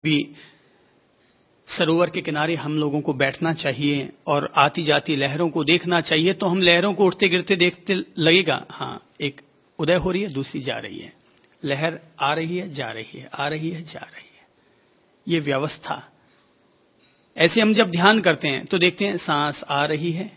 भी सरोवर के किनारे हम लोगों को बैठना चाहिए और आती जाती लहरों को देखना चाहिए। तो हम लहरों को उठते गिरते देखते लगेगा, हाँ एक उदय हो रही है, दूसरी जा रही है, लहर आ रही है, जा रही है, आ रही है, जा रही है। ये व्यवस्था। ऐसे हम जब ध्यान करते हैं तो देखते हैं सांस आ रही है,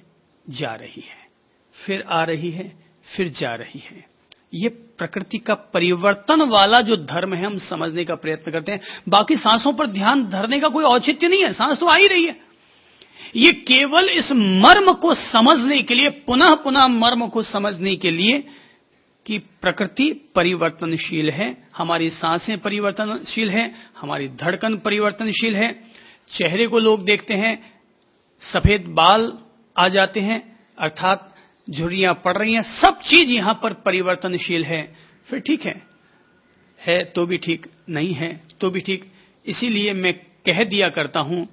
जा रही है, फिर आ रही है, फिर जा रही है। ये प्रकृति का परिवर्तन वाला जो धर्म है हम समझने का प्रयत्न करते हैं। बाकी सांसों पर ध्यान धरने का कोई औचित्य नहीं है, सांस तो आ ही रही है। ये केवल इस मर्म को समझने के लिए, पुनः पुनः मर्म को समझने के लिए कि प्रकृति परिवर्तनशील है, हमारी सांसें परिवर्तनशील हैं, हमारी धड़कन परिवर्तनशील है। चेहरे को लोग देखते हैं, सफेद बाल आ जाते हैं, अर्थात झुर्रियां पड़ रही हैं, सब चीज यहां पर परिवर्तनशील है। फिर ठीक है तो भी ठीक, नहीं है तो भी ठीक। इसीलिए मैं कह दिया करता हूं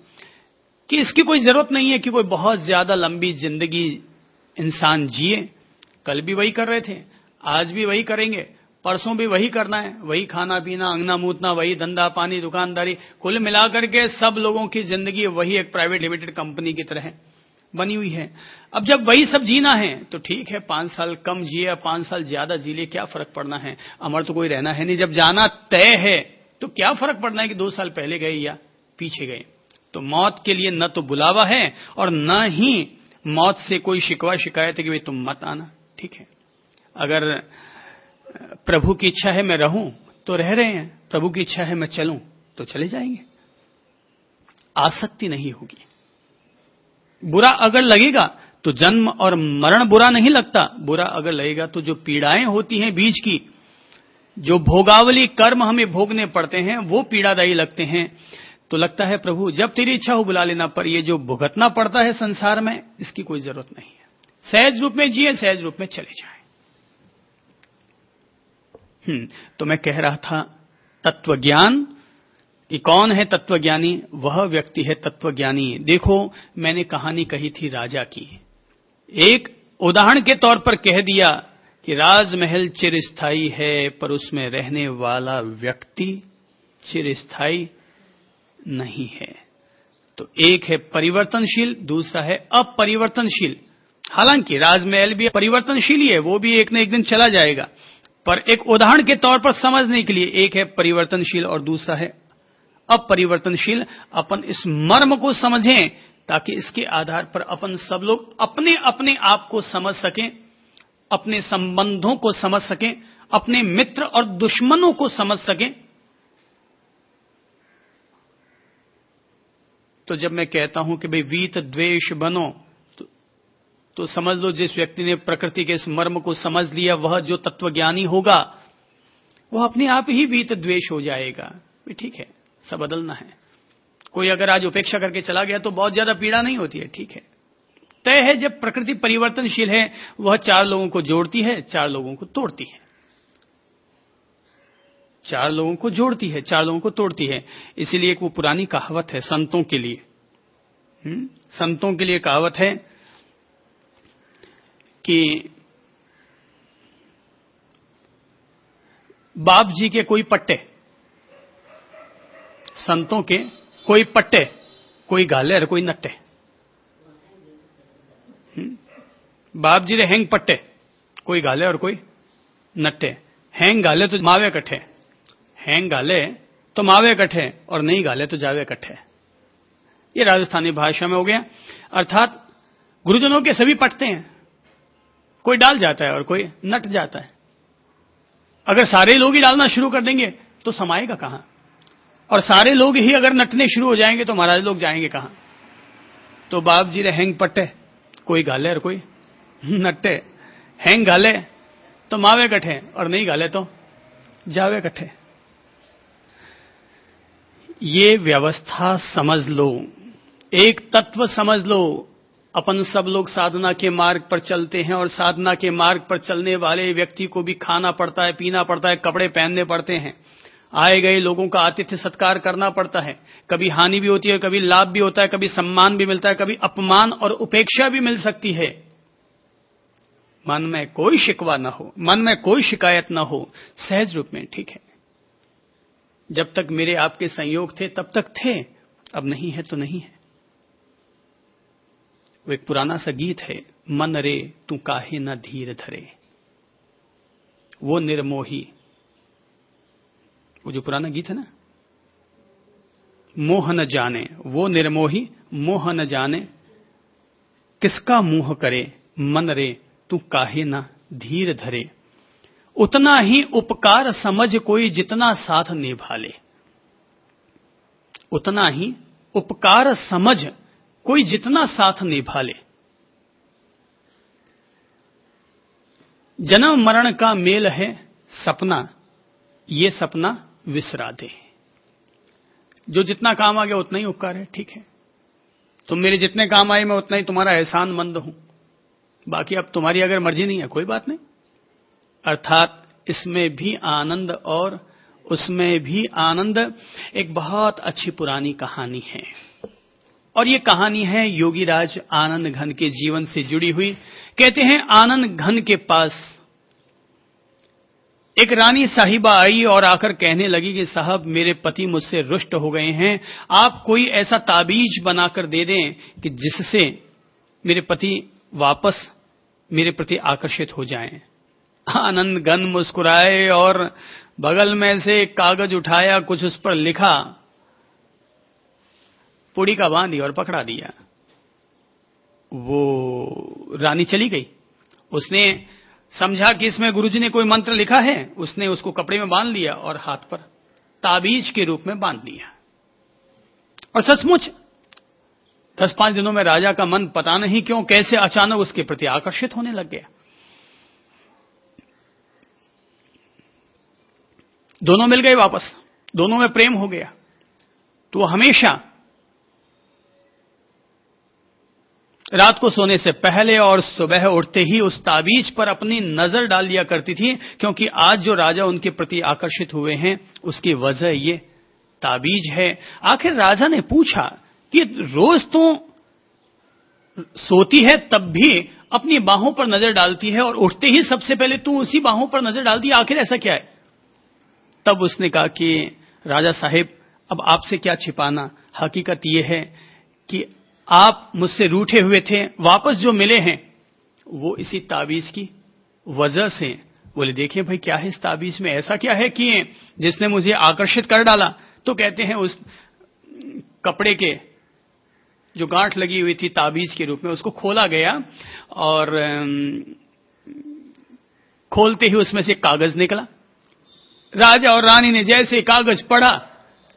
कि इसकी कोई जरूरत नहीं है कि कोई बहुत ज्यादा लंबी जिंदगी इंसान जिए। कल भी वही कर रहे थे, आज भी वही करेंगे, परसों भी वही करना है, वही खाना पीना, अंगना मूतना, वही धंधा पानी, दुकानदारी, कुल मिलाकर के सब लोगों की जिंदगी वही एक प्राइवेट लिमिटेड कंपनी की तरह बनी हुई है। अब जब वही सब जीना है तो ठीक है, 5 साल कम जिए या 5 साल ज्यादा जी ले, क्या फर्क पड़ना है? अमर तो कोई रहना है नहीं। जब जाना तय है तो क्या फर्क पड़ना है कि 2 साल पहले गए या पीछे गए। तो मौत के लिए न तो बुलावा है और न ही मौत से कोई शिकवा शिकायत है कि भाई तुम मत आना। ठीक है, अगर प्रभु की इच्छा है मैं रहूं तो रह रहे हैं, प्रभु की इच्छा है मैं चलूं तो चले जाएंगे। आसक्ति नहीं होगी। बुरा अगर लगेगा तो जन्म और मरण बुरा नहीं लगता, बुरा अगर लगेगा तो जो पीड़ाएं होती हैं बीच की, जो भोगावली कर्म हमें भोगने पड़ते हैं वो पीड़ादायी लगते हैं। तो लगता है प्रभु जब तेरी इच्छा हो बुला लेना, पर ये जो भुगतना पड़ता है संसार में, इसकी कोई जरूरत नहीं है। सहज रूप में जिए, सहज रूप में चले जाएं। तो मैं कह रहा था तत्वज्ञान कि कौन है तत्वज्ञानी? वह व्यक्ति है तत्वज्ञानी। देखो मैंने कहानी कही थी राजा की, एक उदाहरण के तौर पर कह दिया कि राजमहल चिरस्थायी है पर उसमें रहने वाला व्यक्ति चिरस्थायी नहीं है। तो एक है परिवर्तनशील, दूसरा है अपरिवर्तनशील। हालांकि राजमहल भी परिवर्तनशील ही है, वो भी एक न एक दिन चला जाएगा, पर एक उदाहरण के तौर पर समझने के लिए एक है परिवर्तनशील और दूसरा है अपरिवर्तनशील। अपन इस मर्म को समझें ताकि इसके आधार पर अपन सब लोग अपने अपने आप को समझ सकें, अपने संबंधों को समझ सकें, अपने मित्र और दुश्मनों को समझ सकें। तो जब मैं कहता हूं कि भाई वीत द्वेष बनो, तो समझ लो जिस व्यक्ति ने प्रकृति के इस मर्म को समझ लिया, वह जो तत्वज्ञानी होगा वह अपने आप ही वीत द्वेष हो जाएगा। ठीक है, सब बदलना है। कोई अगर आज उपेक्षा करके चला गया तो बहुत ज्यादा पीड़ा नहीं होती है। ठीक है, तय है जब प्रकृति परिवर्तनशील है, वह 4 लोगों को जोड़ती है, 4 लोगों को तोड़ती है, 4 लोगों को जोड़ती है, 4 लोगों को तोड़ती है। इसीलिए एक वो पुरानी कहावत है संतों के लिए, संतों के लिए कहावत है कि बाप जी के कोई पट्टे, संतों के कोई पट्टे, कोई गाले और कोई नट्टे। बाप जी रे हैंग पट्टे, कोई गाले और कोई नट्टे। हैंग गाले तो मावे कट्ठे, हैंग गाले तो मावे कट्ठे और नहीं गाले तो जावे कट्ठे। ये राजस्थानी भाषा में हो गया। अर्थात गुरुजनों के सभी पटते हैं, कोई डाल जाता है और कोई नट जाता है। अगर सारे लोग ही डालना शुरू कर देंगे तो समाएगा कहां? और सारे लोग ही अगर नटने शुरू हो जाएंगे तो महाराज लोग जाएंगे कहां? तो बाप जी रे हैंग पट्टे, कोई गाले और कोई नट्टे। हैंग गाले तो मावे कट्ठे और नहीं गाले तो जावे कट्ठे। ये व्यवस्था समझ लो, एक तत्व समझ लो। अपन सब लोग साधना के मार्ग पर चलते हैं और साधना के मार्ग पर चलने वाले व्यक्ति को भी खाना पड़ता है, पीना पड़ता है, कपड़े पहनने पड़ते हैं, आए गए लोगों का आतिथ्य सत्कार करना पड़ता है। कभी हानि भी होती है, कभी लाभ भी होता है, कभी सम्मान भी मिलता है, कभी अपमान और उपेक्षा भी मिल सकती है। मन में कोई शिकवा न हो, मन में कोई शिकायत न हो, सहज रूप में। ठीक है, जब तक मेरे आपके संयोग थे तब तक थे, अब नहीं है तो नहीं है। वो एक पुराना सा गीत है, मन रे तू काहे न धीर धरे, वो निर्मोही, वो जो पुराना गीत है ना, मोह न जाने वो निर्मोही, मोह न जाने किसका मुंह करे, मन रे तू काहे न धीर धरे, उतना ही उपकार समझ कोई जितना साथ निभा ले, उतना ही उपकार समझ कोई जितना साथ निभा ले, जन्म मरण का मेल है सपना, ये सपना विसरा दे। जो जितना काम आ गया उतना ही उपकार है, ठीक है, तुम मेरे जितने काम आए मैं उतना ही तुम्हारा एहसान मंद हूं, बाकी अब तुम्हारी अगर मर्जी नहीं है कोई बात नहीं। अर्थात इसमें भी आनंद और उसमें भी आनंद। एक बहुत अच्छी पुरानी कहानी है, और ये कहानी है योगीराज आनंद घन के जीवन से जुड़ी हुई। कहते हैं आनंद घन के पास एक रानी साहिबा आई और आकर कहने लगी कि साहब मेरे पति मुझसे रुष्ट हो गए हैं, आप कोई ऐसा ताबीज बनाकर दे दें कि जिससे मेरे पति वापस मेरे प्रति आकर्षित हो जाएं। आनंद घन मुस्कुराए और बगल में से एक कागज उठाया, कुछ उस पर लिखा, पुड़ी का बांधी और पकड़ा दिया। वो रानी चली गई। उसने समझा कि इसमें गुरुजी ने कोई मंत्र लिखा है, उसने उसको कपड़े में बांध लिया और हाथ पर ताबीज के रूप में बांध दिया। और सचमुच 10-5 दिनों में राजा का मन पता नहीं क्यों कैसे अचानक उसके प्रति आकर्षित होने लग गया। दोनों मिल गए वापस, दोनों में प्रेम हो गया। तो हमेशा रात को सोने से पहले और सुबह उठते ही उस ताबीज पर अपनी नजर डाल लिया करती थी, क्योंकि आज जो राजा उनके प्रति आकर्षित हुए हैं उसकी वजह ये ताबीज है। आखिर राजा ने पूछा कि रोज तो सोती है तब भी अपनी बाहों पर नजर डालती है और उठते ही सबसे पहले तू उसी बाहों पर नजर डालती है, आखिर ऐसा क्या है? तब उसने कहा कि राजा साहिब अब आपसे क्या छिपाना, हकीकत यह है कि आप मुझसे रूठे हुए थे, वापस जो मिले हैं वो इसी ताबीज की वजह से। बोले देखिए भाई क्या है इस ताबीज में, ऐसा क्या है कि जिसने मुझे आकर्षित कर डाला? तो कहते हैं उस कपड़े के जो गांठ लगी हुई थी ताबीज के रूप में, उसको खोला गया और खोलते ही उसमें से कागज निकला। राजा और रानी ने जैसे कागज पढ़ा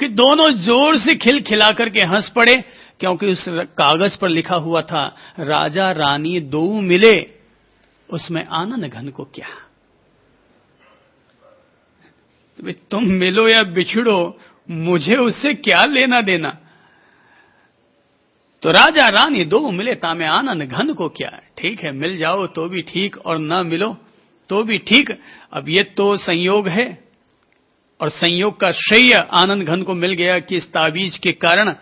कि दोनों जोर से खिलखिला करके हंस पड़े, क्योंकि उस कागज पर लिखा हुआ था राजा रानी दो मिले, उसमें आनंद घन को क्या? तुम मिलो या बिछड़ो, मुझे उससे क्या लेना देना? तो राजा रानी दो मिले तामे आनंद घन को क्या? ठीक है, मिल जाओ तो भी ठीक और ना मिलो तो भी ठीक। अब ये तो संयोग है और संयोग का श्रेय आनंद घन को मिल गया कि इस ताबीज के कारण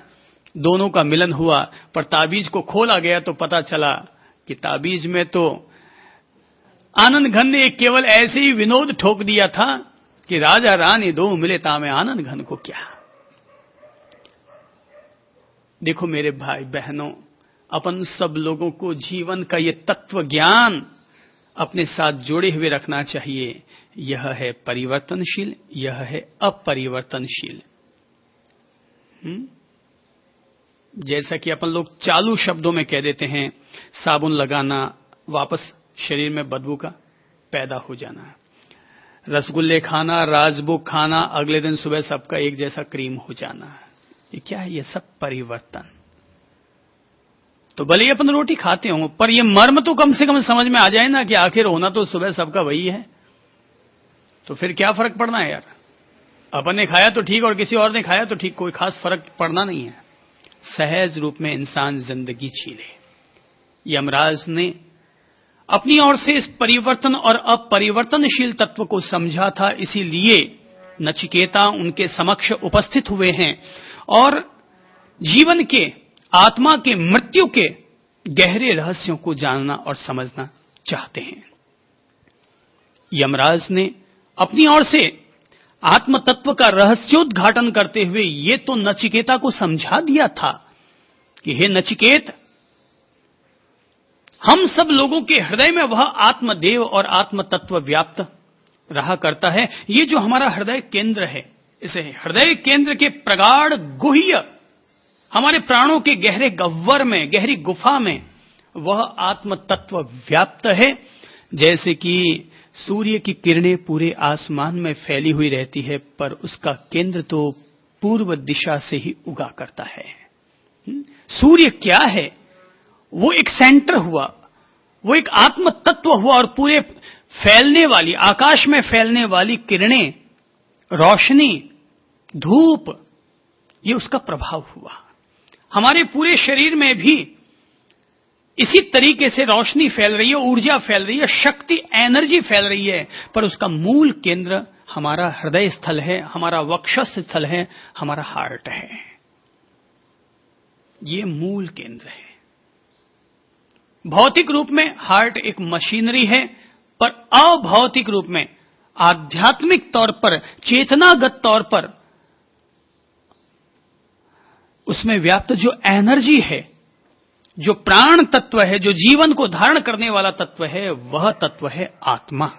दोनों का मिलन हुआ। पर ताबीज को खोला गया तो पता चला कि ताबीज में तो आनंद घन ने केवल ऐसे ही विनोद ठोक दिया था कि राजा रानी दो मिले तामे आनंद घन को क्या। देखो मेरे भाई बहनों, अपन सब लोगों को जीवन का ये तत्व ज्ञान अपने साथ जोड़े हुए रखना चाहिए। यह है परिवर्तनशील, यह है अपरिवर्तनशील। जैसा कि अपन लोग चालू शब्दों में कह देते हैं, साबुन लगाना, वापस शरीर में बदबू का पैदा हो जाना। रसगुल्ले खाना, राजभोग खाना, अगले दिन सुबह सबका एक जैसा क्रीम हो जाना। ये क्या है? ये सब परिवर्तन। तो भले ही अपन रोटी खाते हो, पर ये मर्म तो कम से कम समझ में आ जाए ना कि आखिर होना तो सुबह सबका वही है। तो फिर क्या फर्क पड़ना है यार? अपन ने खाया तो ठीक और किसी और ने खाया तो ठीक, कोई खास फर्क पड़ना नहीं है। सहज रूप में इंसान जिंदगी जीले। यमराज ने अपनी ओर से इस परिवर्तन और अपरिवर्तनशील तत्व को समझा था, इसीलिए नचिकेता उनके समक्ष उपस्थित हुए हैं और जीवन के, आत्मा के मृत्यु के गहरे रहस्यों को जानना और समझना चाहते हैं। यमराज ने अपनी ओर से आत्म तत्व का रहस्योद्घाटन करते हुए ये तो नचिकेता को समझा दिया था कि हे नचिकेत, हम सब लोगों के हृदय में वह आत्मदेव और आत्म तत्व व्याप्त रहा करता है। ये जो हमारा हृदय केंद्र है, इसे हृदय केंद्र के प्रगाढ़ गुह्य हमारे प्राणों के गहरे गह्वर में, गहरी गुफा में वह आत्म तत्व व्याप्त है। जैसे कि सूर्य की किरणें पूरे आसमान में फैली हुई रहती है, पर उसका केंद्र तो पूर्व दिशा से ही उगा करता है। सूर्य क्या है? वो एक सेंटर हुआ, वो एक आत्म तत्व हुआ, और पूरे फैलने वाली, आकाश में फैलने वाली किरणें, रोशनी, धूप, ये उसका प्रभाव हुआ। हमारे पूरे शरीर में भी इसी तरीके से रोशनी फैल रही है, ऊर्जा फैल रही है, शक्ति, एनर्जी फैल रही है, पर उसका मूल केंद्र हमारा हृदय स्थल है, हमारा वक्षस्थल स्थल है, हमारा हार्ट है। ये मूल केंद्र है। भौतिक रूप में हार्ट एक मशीनरी है, पर अभौतिक रूप में, आध्यात्मिक तौर पर, चेतनागत तौर पर उसमें व्याप्त जो एनर्जी है, जो प्राण तत्व है, जो जीवन को धारण करने वाला तत्व है, वह तत्व है आत्मा।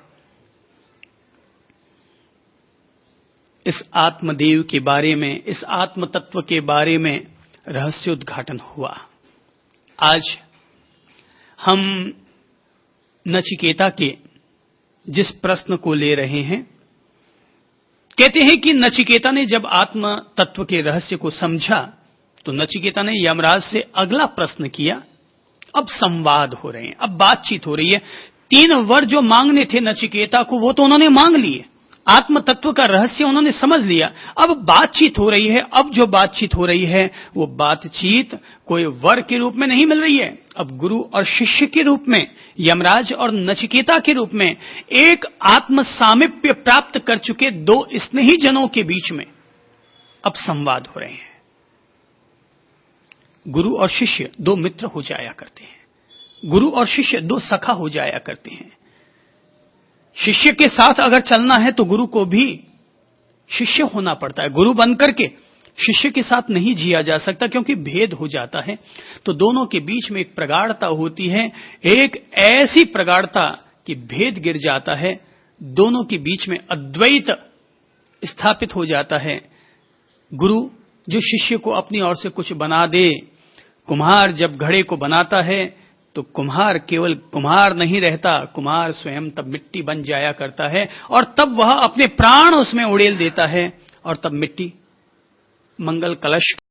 इस आत्मदेव के बारे में, इस आत्म तत्व के बारे में रहस्योद्घाटन हुआ। आज हम नचिकेता के जिस प्रश्न को ले रहे हैं, कहते हैं कि नचिकेता ने जब आत्म तत्व के रहस्य को समझा तो नचिकेता ने यमराज से अगला प्रश्न किया। अब संवाद हो रहे हैं, अब बातचीत हो रही है। 3 वर जो मांगने थे नचिकेता को, वो तो उन्होंने मांग लिए, आत्म तत्व का रहस्य उन्होंने समझ लिया। अब बातचीत हो रही है। अब जो बातचीत हो रही है वो बातचीत कोई वर के रूप में नहीं मिल रही है, अब गुरु और शिष्य के रूप में, यमराज और नचिकेता के रूप में, एक आत्म सामीप्य प्राप्त कर चुके 2 स्नेही जनों के बीच में अब संवाद हो रहे हैं। गुरु और शिष्य 2 मित्र हो जाया करते हैं, गुरु और शिष्य 2 सखा हो जाया करते हैं। शिष्य के साथ अगर चलना है तो गुरु को भी शिष्य होना पड़ता है। गुरु बनकर के शिष्य के साथ नहीं जिया जा सकता, क्योंकि भेद हो जाता है। तो दोनों के बीच में एक प्रगाढ़ता होती है, एक ऐसी प्रगाढ़ता कि भेद गिर जाता है, दोनों के बीच में अद्वैत स्थापित हो जाता है। गुरु जो शिष्य को अपनी ओर से कुछ बना दे, कुम्हार जब घड़े को बनाता है तो कुम्हार केवल कुम्हार नहीं रहता, कुम्हार स्वयं तब मिट्टी बन जाया करता है, और तब वह अपने प्राण उसमें उड़ेल देता है, और तब मिट्टी मंगल कलश